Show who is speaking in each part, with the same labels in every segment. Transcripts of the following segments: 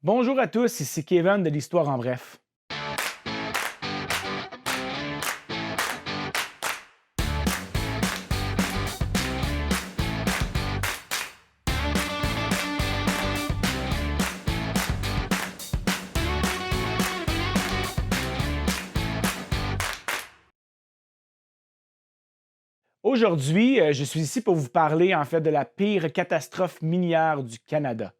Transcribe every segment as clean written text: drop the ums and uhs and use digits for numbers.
Speaker 1: Bonjour à tous, ici Kevin de l'Histoire en bref. Aujourd'hui, je suis ici pour vous parler en fait de la pire catastrophe minière du Canada.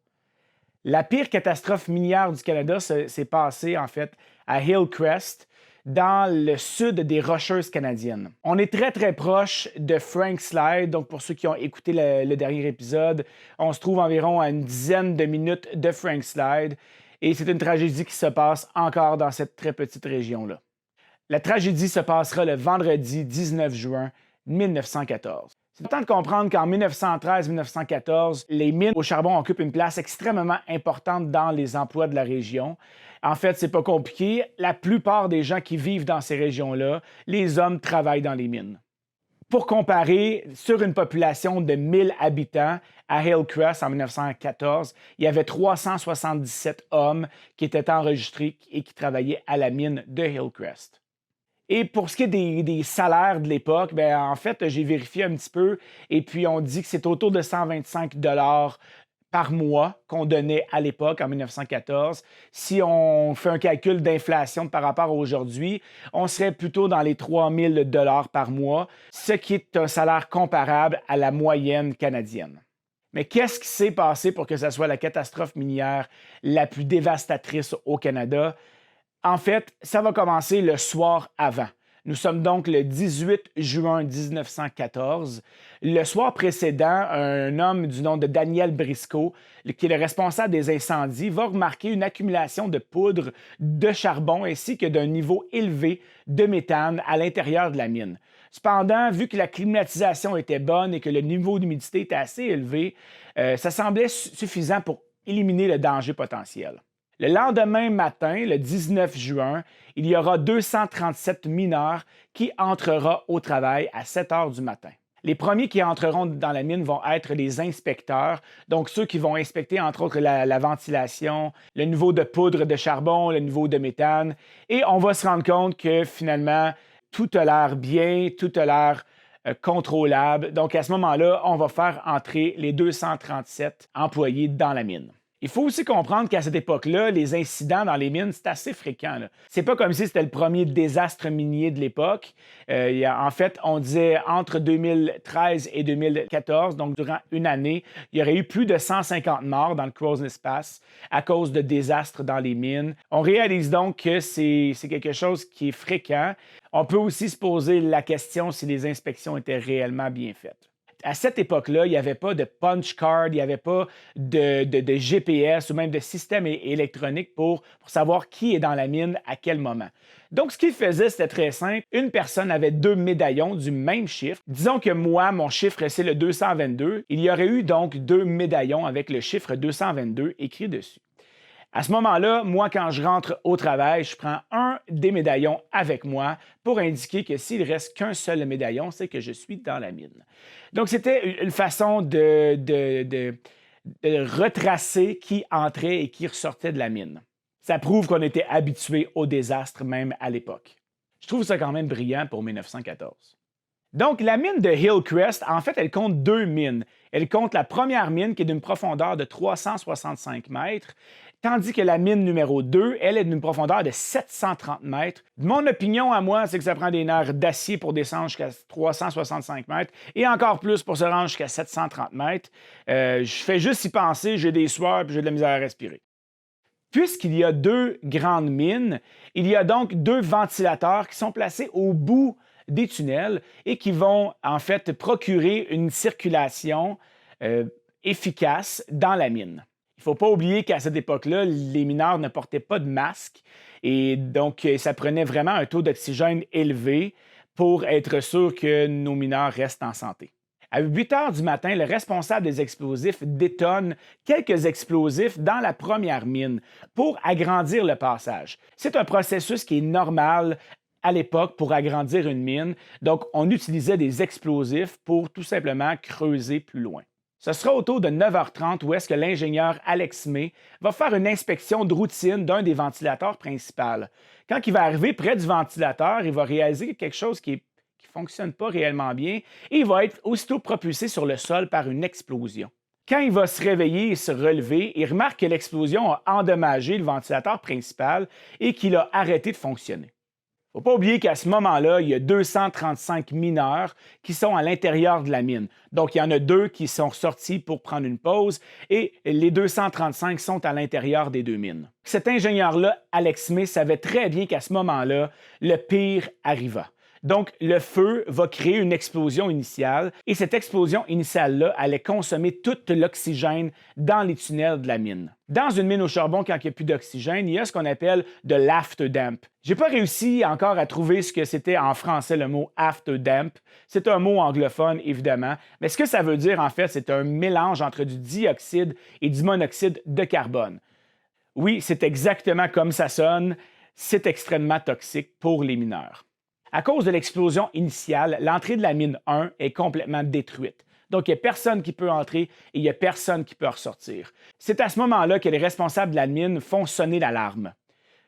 Speaker 1: La pire catastrophe minière du Canada s'est passée en fait à Hillcrest, dans le sud des Rocheuses canadiennes. On est très proche de Frank Slide, donc pour ceux qui ont écouté le dernier épisode, on se trouve environ à une dizaine de minutes de Frank Slide et c'est une tragédie qui se passe encore dans cette très petite région-là. La tragédie se passera le vendredi 19 juin 1914. C'est important de comprendre qu'en 1913-1914, les mines au charbon occupent une place extrêmement importante dans les emplois de la région. En fait, c'est pas compliqué. La plupart des gens qui vivent dans ces régions-là, les hommes travaillent dans les mines. Pour comparer, sur une population de 1000 habitants, à Hillcrest en 1914, il y avait 377 hommes qui étaient enregistrés et qui travaillaient à la mine de Hillcrest. Et pour ce qui est des salaires de l'époque, bien, en fait, j'ai vérifié un petit peu et puis on dit que c'est autour de 125 par mois qu'on donnait à l'époque, en 1914. Si on fait un calcul d'inflation par rapport à aujourd'hui, on serait plutôt dans les 3000 par mois, ce qui est un salaire comparable à la moyenne canadienne. Mais qu'est-ce qui s'est passé pour que ce soit la catastrophe minière la plus dévastatrice au Canada? En fait, ça va commencer le soir avant. Nous sommes donc le 18 juin 1914. Le soir précédent, un homme du nom de Daniel Briscoe, qui est le responsable des incendies, va remarquer une accumulation de poudre de charbon ainsi que d'un niveau élevé de méthane à l'intérieur de la mine. Cependant, vu que la climatisation était bonne et que le niveau d'humidité était assez élevé, ça semblait suffisant pour éliminer le danger potentiel. Le lendemain matin, le 19 juin, il y aura 237 mineurs qui entreront au travail à 7 heures du matin. Les premiers qui entreront dans la mine vont être les inspecteurs, donc ceux qui vont inspecter entre autres la ventilation, le niveau de poudre de charbon, le niveau de méthane, et on va se rendre compte que finalement, tout a l'air bien, tout a l'air contrôlable. Donc à ce moment-là, on va faire entrer les 237 employés dans la mine. Il faut aussi comprendre qu'à cette époque-là, les incidents dans les mines, c'est assez fréquent. C'est pas comme si c'était le premier désastre minier de l'époque. En fait, on disait entre 2013 et 2014, donc durant une année, il y aurait eu plus de 150 morts dans le Crow's Pass à cause de désastres dans les mines. On réalise donc que c'est quelque chose qui est fréquent. On peut aussi se poser la question si les inspections étaient réellement bien faites. À cette époque-là, il n'y avait pas de punch card, il n'y avait pas de GPS ou même de système électronique pour savoir qui est dans la mine à quel moment. Donc, ce qu'il faisait, c'était très simple. Une personne avait deux médaillons du même chiffre. Disons que moi, mon chiffre, c'est le 222. Il y aurait eu donc deux médaillons avec le chiffre 222 écrit dessus. À ce moment-là, moi, quand je rentre au travail, je prends un des médaillons avec moi pour indiquer que s'il ne reste qu'un seul médaillon, c'est que je suis dans la mine. Donc, c'était une façon de retracer qui entrait et qui ressortait de la mine. Ça prouve qu'on était habitué au désastre même à l'époque. Je trouve ça quand même brillant pour 1914. Donc, la mine de Hillcrest, en fait, elle compte deux mines. Elle compte la première mine qui est d'une profondeur de 365 mètres, tandis que la mine numéro 2, elle est d'une profondeur de 730 mètres. Mon opinion à moi, c'est que ça prend des nerfs d'acier pour descendre jusqu'à 365 mètres et encore plus pour se rendre jusqu'à 730 mètres. Je fais juste y penser, j'ai des sueurs et j'ai de la misère à respirer. Puisqu'il y a deux grandes mines, il y a donc deux ventilateurs qui sont placés au bout des tunnels et qui vont en fait procurer une circulation efficace dans la mine. Il ne faut pas oublier qu'à cette époque-là, les mineurs ne portaient pas de masque et donc ça prenait vraiment un taux d'oxygène élevé pour être sûr que nos mineurs restent en santé. À 8 heures du matin, le responsable des explosifs détonne quelques explosifs dans la première mine pour agrandir le passage. C'est un processus qui est normal à l'époque pour agrandir une mine. Donc, on utilisait des explosifs pour tout simplement creuser plus loin. Ce sera autour de 9h30 où est-ce que l'ingénieur Alex May va faire une inspection de routine d'un des ventilateurs principaux. Quand il va arriver près du ventilateur, il va réaliser quelque chose qui ne fonctionne pas réellement bien et il va être aussitôt propulsé sur le sol par une explosion. Quand il va se réveiller et se relever, il remarque que l'explosion a endommagé le ventilateur principal et qu'il a arrêté de fonctionner. Il ne faut pas oublier qu'à ce moment-là, il y a 235 mineurs qui sont à l'intérieur de la mine. Donc, il y en a 2 qui sont sortis pour prendre une pause et les 235 sont à l'intérieur des 2 mines. Cet ingénieur-là, Alex May, savait très bien qu'à ce moment-là, le pire arriva. Donc, le feu va créer une explosion initiale et cette explosion initiale-là allait consommer tout l'oxygène dans les tunnels de la mine. Dans une mine au charbon, quand il n'y a plus d'oxygène, il y a ce qu'on appelle de l'afterdamp. Je n'ai pas réussi encore à trouver ce que c'était en français le mot afterdamp. C'est un mot anglophone, évidemment, mais ce que ça veut dire, en fait, c'est un mélange entre du dioxyde et du monoxyde de carbone. Oui, c'est exactement comme ça sonne. C'est extrêmement toxique pour les mineurs. À cause de l'explosion initiale, l'entrée de la mine 1 est complètement détruite. Donc, il n'y a personne qui peut entrer et il n'y a personne qui peut ressortir. C'est à ce moment-là que les responsables de la mine font sonner l'alarme.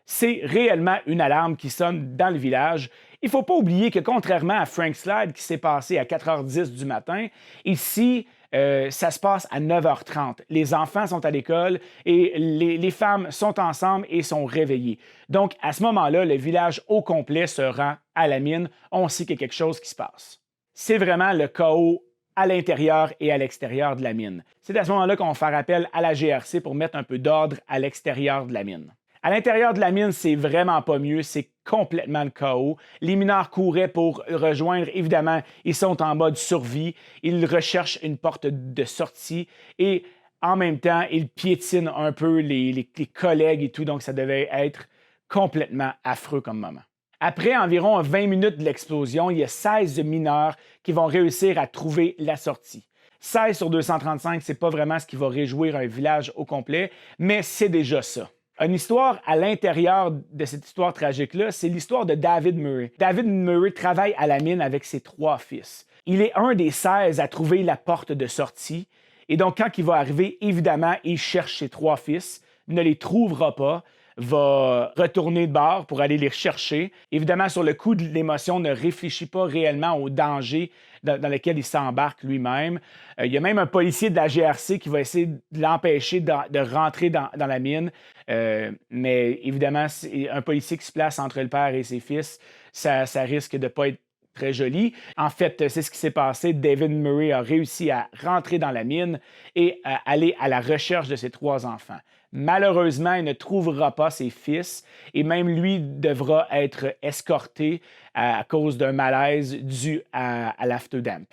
Speaker 1: C'est réellement une alarme qui sonne dans le village. Il ne faut pas oublier que contrairement à Frank Slide qui s'est passé à 4h10 du matin, ici, ça se passe à 9h30. Les enfants sont à l'école et les femmes sont ensemble et sont réveillées. Donc, à ce moment-là, le village au complet se rend à la mine. On sait qu'il y a quelque chose qui se passe. C'est vraiment le chaos à l'intérieur et à l'extérieur de la mine. C'est à ce moment-là qu'on va faire appel à la GRC pour mettre un peu d'ordre à l'extérieur de la mine. À l'intérieur de la mine, c'est vraiment pas mieux, c'est complètement le chaos. Les mineurs couraient pour rejoindre, évidemment, ils sont en mode survie, ils recherchent une porte de sortie et en même temps, ils piétinent un peu les collègues et tout, donc ça devait être complètement affreux comme moment. Après environ 20 minutes de l'explosion, il y a 16 mineurs qui vont réussir à trouver la sortie. 16 sur 235, c'est pas vraiment ce qui va réjouir un village au complet, mais c'est déjà ça. Une histoire à l'intérieur de cette histoire tragique-là, c'est l'histoire de David Murray. David Murray travaille à la mine avec ses 3 fils. Il est un des 16 à trouver la porte de sortie. Et donc, quand il va arriver, évidemment, il cherche ses 3 fils, ne les trouvera pas, va retourner de bord pour aller les chercher. Évidemment, sur le coup de l'émotion, ne réfléchit pas réellement au danger dans lequel il s'embarque lui-même. Il y a même un policier de la GRC qui va essayer de l'empêcher de rentrer dans la mine. Mais évidemment, un policier qui se place entre le père et ses fils, ça risque de ne pas être très joli. En fait, c'est ce qui s'est passé. David Murray a réussi à rentrer dans la mine et à aller à la recherche de ses 3 enfants. Malheureusement, il ne trouvera pas ses fils et même lui devra être escorté à cause d'un malaise dû à l'afterdamp.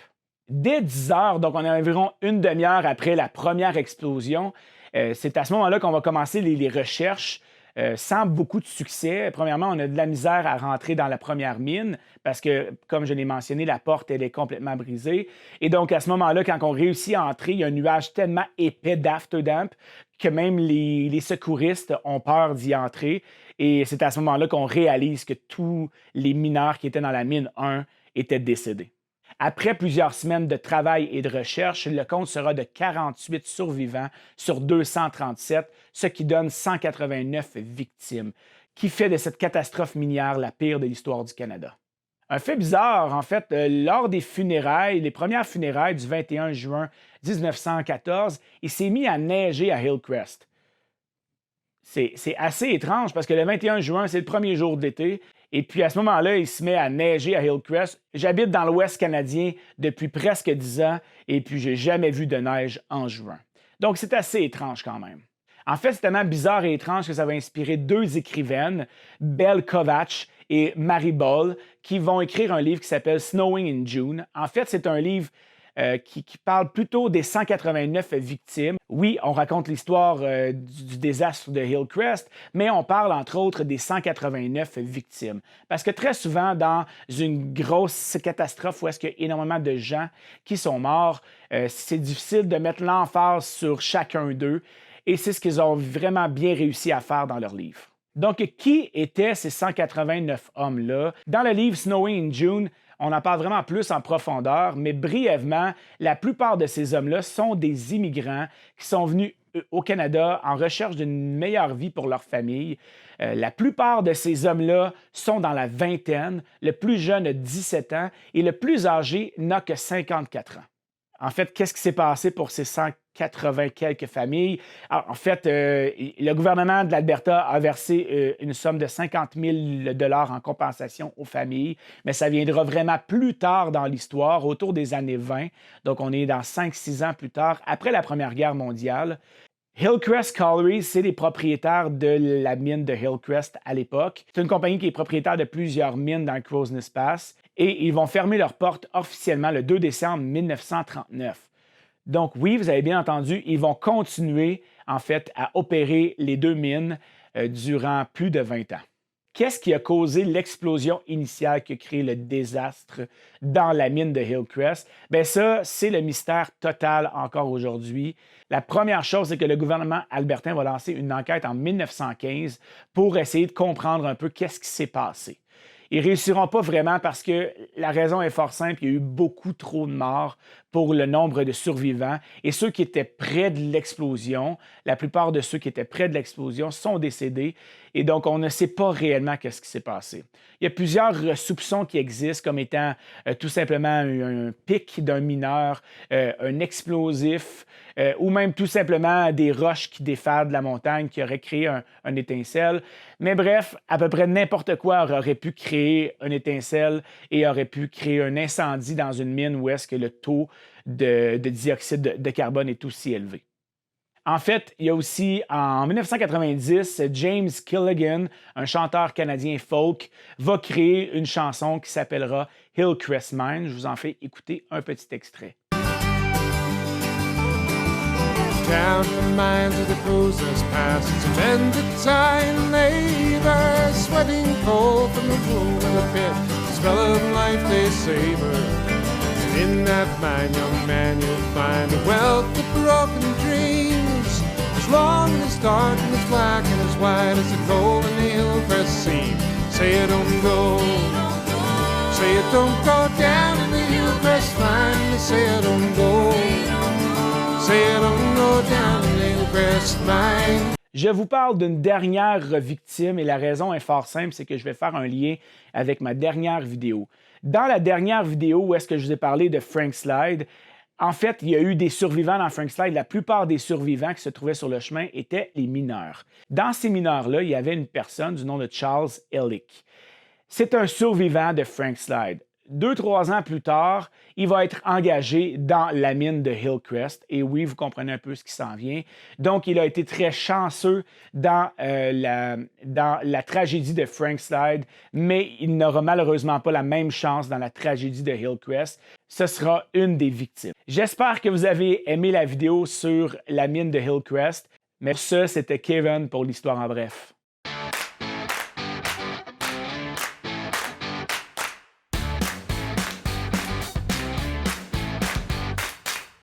Speaker 1: Dès 10 heures, donc on est environ une demi-heure après la première explosion, c'est à ce moment-là qu'on va commencer les recherches. Sans beaucoup de succès. Premièrement, on a de la misère à rentrer dans la première mine parce que, comme je l'ai mentionné, la porte, elle est complètement brisée. Et donc, à ce moment-là, quand on réussit à entrer, il y a un nuage tellement épais d'afterdamp que même les secouristes ont peur d'y entrer. Et c'est à ce moment-là qu'on réalise que tous les mineurs qui étaient dans la mine 1 étaient décédés. Après plusieurs semaines de travail et de recherche, le compte sera de 48 survivants sur 237, ce qui donne 189 victimes, qui fait de cette catastrophe minière la pire de l'histoire du Canada. Un fait bizarre, en fait, lors des funérailles, les premières funérailles du 21 juin 1914, il s'est mis à neiger à Hillcrest. C'est assez étrange parce que le 21 juin, c'est le premier jour de l'été. Et puis à ce moment-là, il se met à neiger à Hillcrest. J'habite dans l'Ouest canadien depuis presque 10 ans et puis j'ai jamais vu de neige en juin. Donc c'est assez étrange quand même. En fait, c'est tellement bizarre et étrange que ça va inspirer 2 écrivaines, Belle Kovach et Mary Ball, qui vont écrire un livre qui s'appelle Snowing in June. En fait, c'est un livre qui parle plutôt des 189 victimes. Oui, on raconte l'histoire du désastre de Hillcrest, mais on parle entre autres des 189 victimes. Parce que très souvent, dans une grosse catastrophe où est-ce qu'il y a énormément de gens qui sont morts, c'est difficile de mettre l'emphase sur chacun d'eux. Et c'est ce qu'ils ont vraiment bien réussi à faire dans leur livre. Donc, qui étaient ces 189 hommes-là? Dans le livre Snowing in June, On en parle vraiment plus en profondeur, mais brièvement, la plupart de ces hommes-là sont des immigrants qui sont venus au Canada en recherche d'une meilleure vie pour leur famille. La plupart de ces hommes-là sont dans la vingtaine, le plus jeune a 17 ans et le plus âgé n'a que 54 ans. En fait, qu'est-ce qui s'est passé pour ces 180 quelques familles? Alors, en fait, le gouvernement de l'Alberta a versé une somme de 50 000 $ en compensation aux familles, mais ça viendra vraiment plus tard dans l'histoire, autour des années 20. Donc, on est dans 5-6 ans plus tard, après la Première Guerre mondiale. Hillcrest Colliery, c'est les propriétaires de la mine de Hillcrest à l'époque. C'est une compagnie qui est propriétaire de plusieurs mines dans le Crow's Nest Pass et ils vont fermer leurs portes officiellement le 2 décembre 1939. Donc oui, vous avez bien entendu, ils vont continuer en fait à opérer les deux mines durant plus de 20 ans. Qu'est-ce qui a causé l'explosion initiale qui a créé le désastre dans la mine de Hillcrest? Bien ça, c'est le mystère total encore aujourd'hui. La première chose, c'est que le gouvernement albertain va lancer une enquête en 1915 pour essayer de comprendre un peu qu'est-ce qui s'est passé. Ils ne réussiront pas vraiment parce que la raison est fort simple, il y a eu beaucoup trop de morts pour le nombre de survivants et ceux qui étaient près de l'explosion, la plupart de ceux qui étaient près de l'explosion sont décédés et donc on ne sait pas réellement ce qui s'est passé. Il y a plusieurs soupçons qui existent comme étant tout simplement un pic d'un mineur, un explosif ou même tout simplement des roches qui défalent de la montagne qui auraient créé un étincelle. Mais bref, à peu près n'importe quoi aurait pu créer une étincelle et aurait pu créer un incendie dans une mine où est-ce que le taux de dioxyde de carbone est aussi élevé. En fait, il y a aussi, en 1990, James Killigan, un chanteur canadien folk, va créer une chanson qui s'appellera Hillcrest Mine. Je vous en fais écouter un petit extrait.
Speaker 2: Down the mines of the Crow's Nest Pass, some men to tie and labor, sweating cold from the womb and the pit, the smell of life they savor. And in that mine, young man, you'll find a wealth of broken dreams, as long and as dark and as black and as white as the coal in the Hillcrest seam. Say it don't go, say it don't go down in the Hillcrest mine, say it don't go.
Speaker 1: Je vous parle d'une dernière victime et la raison est fort simple, c'est que je vais faire un lien avec ma dernière vidéo. Dans la dernière vidéo où est-ce que je vous ai parlé de Frank Slide, en fait, il y a eu des survivants dans Frank Slide. La plupart des survivants qui se trouvaient sur le chemin étaient les mineurs. Dans ces mineurs-là, il y avait une personne du nom de Charles Ellick. C'est un survivant de Frank Slide. 2-3 ans plus tard, il va être engagé dans la mine de Hillcrest. Et oui, vous comprenez un peu ce qui s'en vient. Donc, il a été très chanceux dans la tragédie de Frank Slide, mais il n'aura malheureusement pas la même chance dans la tragédie de Hillcrest. Ce sera une des victimes. J'espère que vous avez aimé la vidéo sur la mine de Hillcrest. Mais ça, c'était Kevin pour l'Histoire en bref.